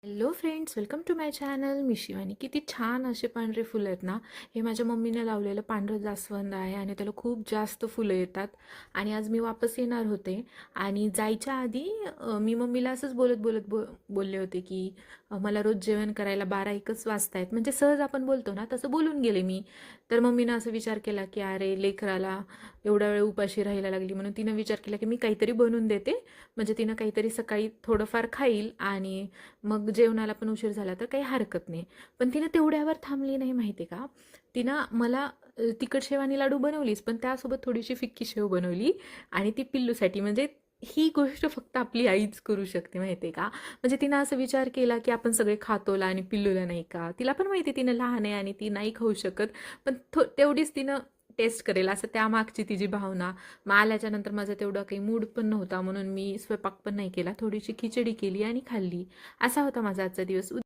Hello friends, welcome to my channel. मी शिवानी. किती छान असे पांढरे फुलं आहेत ना. हे माझ्या मम्मीने लावलेलं पांढरं जास्वंद आहे आणि त्याला खूप जास्त फुलं येतात. आणि आज मी वापस येणार होते आणि जायच्या आधी मी मम्मीला असंच बोलत बोलत बोलले होते की मला रोज जेवण करायला 12-1च वाजतायत. म्हणजे सहज आपण बोलतो ना तसं बोलून गेले मी. तर मम्मीनं असं विचार केला की अरे लेकराला एवढा वेळ उपाशी राहायला लागली, म्हणून तिनं विचार केला की मी काहीतरी बनवून देते, म्हणजे तिनं काहीतरी सकाळी थोडंफार खाईल आणि मग जेवणाला पण उशीर झाला तर काही हरकत नाही. पण तिनं तेवढ्यावर थांबली नाही, माहिती आहे का. तिनं मला तिखट शेव आणि लाडू बनवलीच, पण त्यासोबत थोडीशी फिक्की शेव बनवली आणि ती पिल्लूसाठी. म्हणजे ही गोष्ट फक्त आपली आईच करू शकते, माहिती आहे का. म्हणजे तिनं असं विचार केला की आपण सगळे खातोला आणि पिल्लूला नाही का. तिला पण माहिती तिनं लहान आहे आणि ती नाही खाऊ शकत, पण तेवढीच तिनं टेस्ट करेल असं त्यामागची तिची भावना. मग आल्याच्या नंतर माझा तेवढा काही मूड पण नव्हता, म्हणून मी स्वयंपाक पण नाही केला. थोडीशी खिचडी केली आणि खाल्ली. असा होता माझा आजचा दिवस.